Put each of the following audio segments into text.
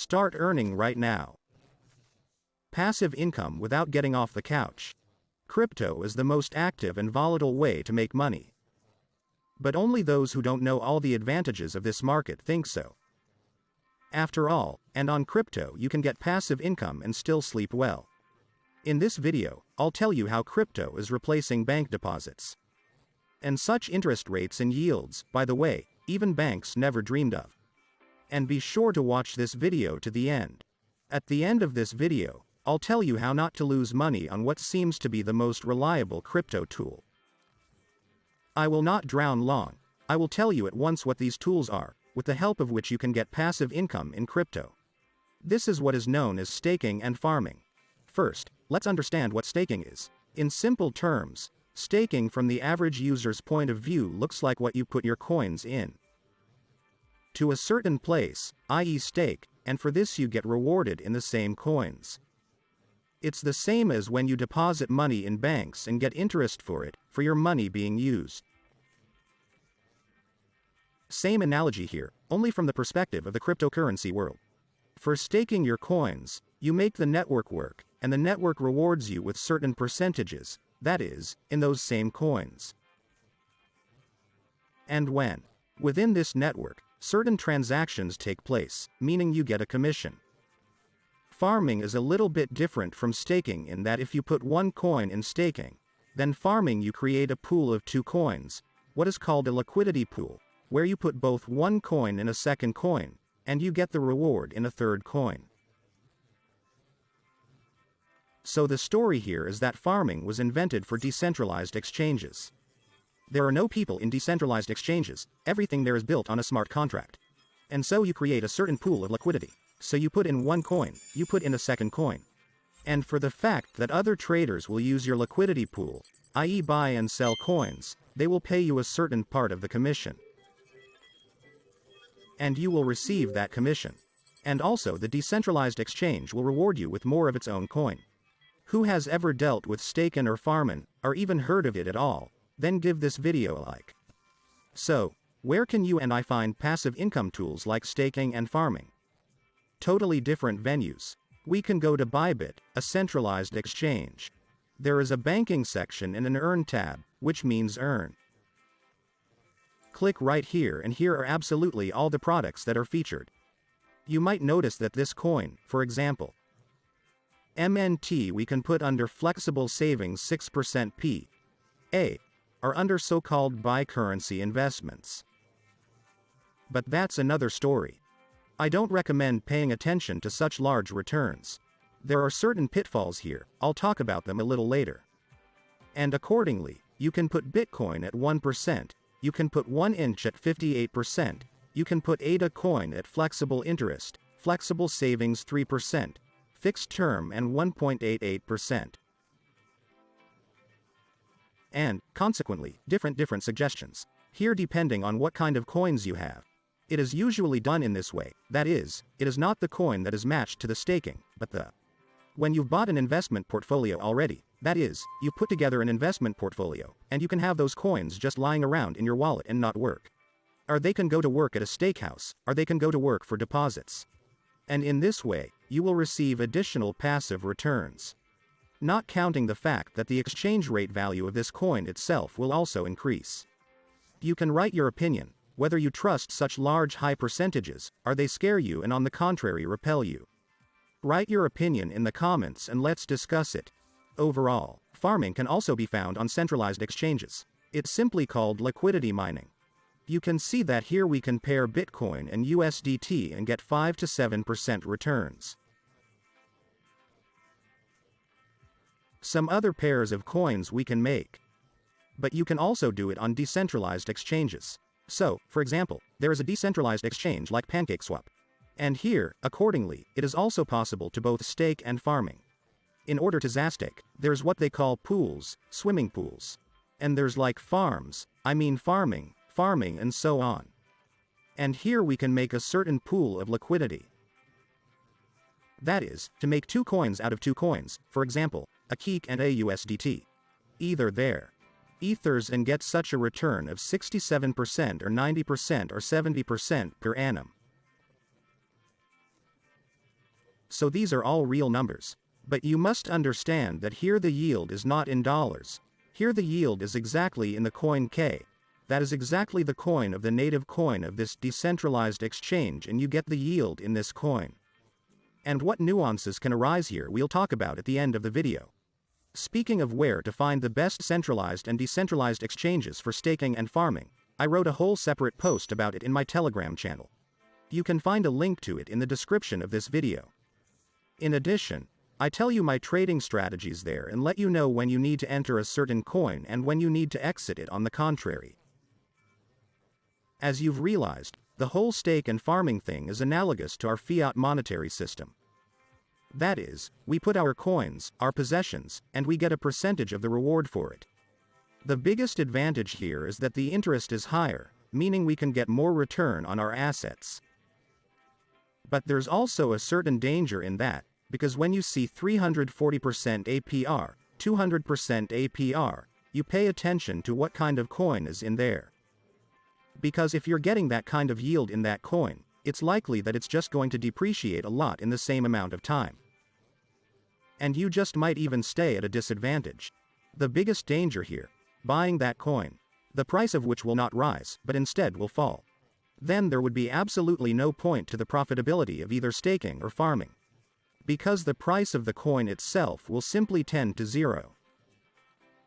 Start earning right now. Passive income without getting off the couch. Crypto is the most active and volatile way to make money. But only those who don't know all the advantages of this market think so. After all, and on crypto you can get passive income and still sleep well. In this video, I'll tell you how crypto is replacing bank deposits. And such interest rates and yields, by the way, even banks never dreamed of. And be sure to watch this video to the end. At the end of this video, I'll tell you how not to lose money on what seems to be the most reliable crypto tool. I will not drown long. I will tell you at once what these tools are, with the help of which you can get passive income in crypto. This is what is known as staking and farming. First, let's understand what staking is. In simple terms, staking from the average user's point of view looks like what you put your coins in to a certain place, i.e. stake, and for this you get rewarded in the same coins. It's the same as when you deposit money in banks and get interest for it, for your money being used. Same analogy here, only from the perspective of the cryptocurrency world. For staking your coins, you make the network work, and the network rewards you with certain percentages, that is, in those same coins. And when, within this network, certain transactions take place, meaning you get a commission. Farming is a little bit different from staking in that if you put one coin in staking, then farming you create a pool of two coins, what is called a liquidity pool, where you put both one coin in a second coin, and you get the reward in a third coin. So the story here is that farming was invented for decentralized exchanges. There are no people in decentralized exchanges, everything there is built on a smart contract. And so you create a certain pool of liquidity. So you put in one coin, you put in a second coin. And for the fact that other traders will use your liquidity pool, i.e. buy and sell coins, they will pay you a certain part of the commission. And you will receive that commission. And also the decentralized exchange will reward you with more of its own coin. Who has ever dealt with staking or farming, or even heard of it at all? Then give this video a like. So, where can you and I find passive income tools like staking and farming? Totally different venues. We can go to Bybit, a centralized exchange. There is a banking section and an earn tab, which means earn. Click right here and here are absolutely all the products that are featured. You might notice that this coin, for example, MNT we can put under flexible savings 6% P.A. are under so-called buy currency investments. But that's another story. I don't recommend paying attention to such large returns. There are certain pitfalls here, I'll talk about them a little later. And accordingly, you can put Bitcoin at 1%, you can put 1 inch at 58%, you can put ADA coin at flexible interest, flexible savings 3%, fixed term and 1.88%. And, consequently, different suggestions. Here depending on what kind of coins you have. It is usually done in this way, that is, it is not the coin that is matched to the staking, but the. When you've bought an investment portfolio already, that is, you put together an investment portfolio, and you can have those coins just lying around in your wallet and not work. Or they can go to work at a stakehouse, or they can go to work for deposits. And in this way, you will receive additional passive returns. Not counting the fact that the exchange rate value of this coin itself will also increase. You can write your opinion, whether you trust such large high percentages, or they scare you and on the contrary repel you. Write your opinion in the comments and let's discuss it. Overall, farming can also be found on centralized exchanges. It's simply called liquidity mining. You can see that here we can pair Bitcoin and USDT and get 5 to 7% returns. Some other pairs of coins we can make. But you can also do it on decentralized exchanges. So, for example, there is a decentralized exchange like PancakeSwap. And here, accordingly, it is also possible to both stake and farming. In order to stake, there's what they call pools, swimming pools. And there's like farms, farming, and so on. And here we can make a certain pool of liquidity. That is, to make two coins out of two coins, for example, a KEK and a USDT. Either there. Ethers and get such a return of 67% or 90% or 70% per annum. so these are all real numbers. But you must understand that here the yield is not in dollars. Here the yield is exactly in the coin K. That is exactly the coin of the native coin of this decentralized exchange, and you get the yield in this coin. And what nuances can arise here we'll talk about at the end of the video. Speaking of where to find the best centralized and decentralized exchanges for staking and farming, I wrote a whole separate post about it in my Telegram channel. You can find a link to it in the description of this video. In addition, I tell you my trading strategies there and let you know when you need to enter a certain coin and when you need to exit it on the contrary. As you've realized, the whole stake and farming thing is analogous to our fiat monetary system. That is, we put our coins, our possessions, and we get a percentage of the reward for it. The biggest advantage here is that the interest is higher, meaning we can get more return on our assets. But there's also a certain danger in that, because when you see 340% APR, 200% APR, you pay attention to what kind of coin is in there. Because if you're getting that kind of yield in that coin, it's likely that it's just going to depreciate a lot in the same amount of time. And you just might even stay at a disadvantage. The biggest danger here, buying that coin, the price of which will not rise, but instead will fall. Then there would be absolutely no point to the profitability of either staking or farming. Because the price of the coin itself will simply tend to zero.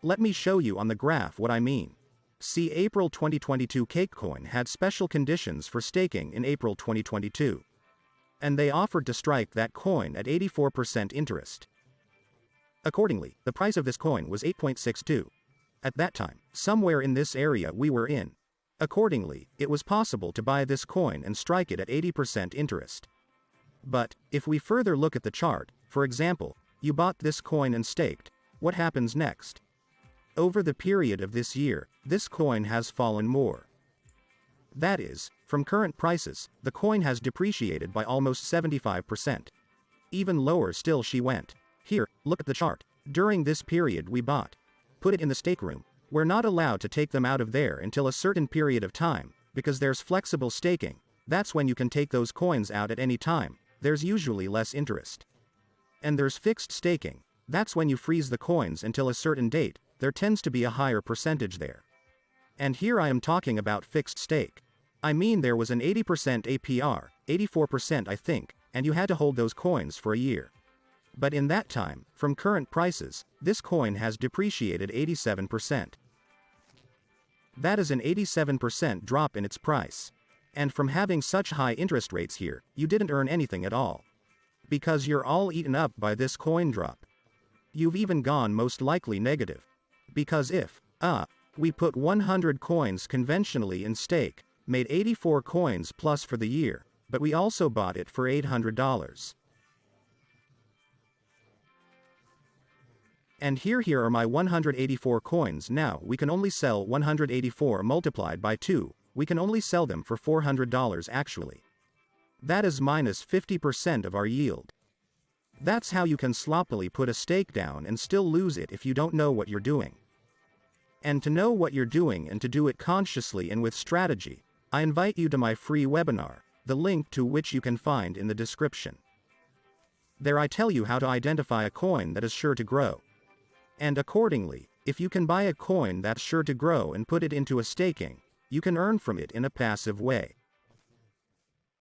Let me show you on the graph what I mean. See, April 2022 Cakecoin had special conditions for staking in April 2022. And they offered to strike that coin at 84% interest. Accordingly, the price of this coin was 8.62. At that time, somewhere in this area we were in. Accordingly, it was possible to buy this coin and strike it at 80% interest. But, if we further look at the chart, for example, you bought this coin and staked, what happens next? Over the period of this year, this coin has fallen more. That is, from current prices, the coin has depreciated by almost 75%. Even lower still she went. Here, look at the chart. During this period we bought. Put it in the stake room. We're not allowed to take them out of there until a certain period of time, because there's flexible staking. That's when you can take those coins out at any time. There's usually less interest. And there's fixed staking. That's when you freeze the coins until a certain date. There tends to be a higher percentage there. And here I am talking about fixed stake. I mean there was an 80% APR, 84% I think, and you had to hold those coins for a year. But in that time, from current prices, this coin has depreciated 87%. That is an 87% drop in its price. And from having such high interest rates here, you didn't earn anything at all. Because you're all eaten up by this coin drop. You've even gone most likely negative. Because if, we put 100 coins conventionally in stake, made 84 coins plus for the year, but we also bought it for $800. And here are my 184 coins now. We can only sell 184 multiplied by 2, we can only sell them for $400 actually. That is minus 50% of our yield. That's how you can sloppily put a stake down and still lose it if you don't know what you're doing. And to know what you're doing and to do it consciously and with strategy, I invite you to my free webinar, the link to which you can find in the description. There I tell you how to identify a coin that is sure to grow. And accordingly, if you can buy a coin that's sure to grow and put it into a staking, you can earn from it in a passive way.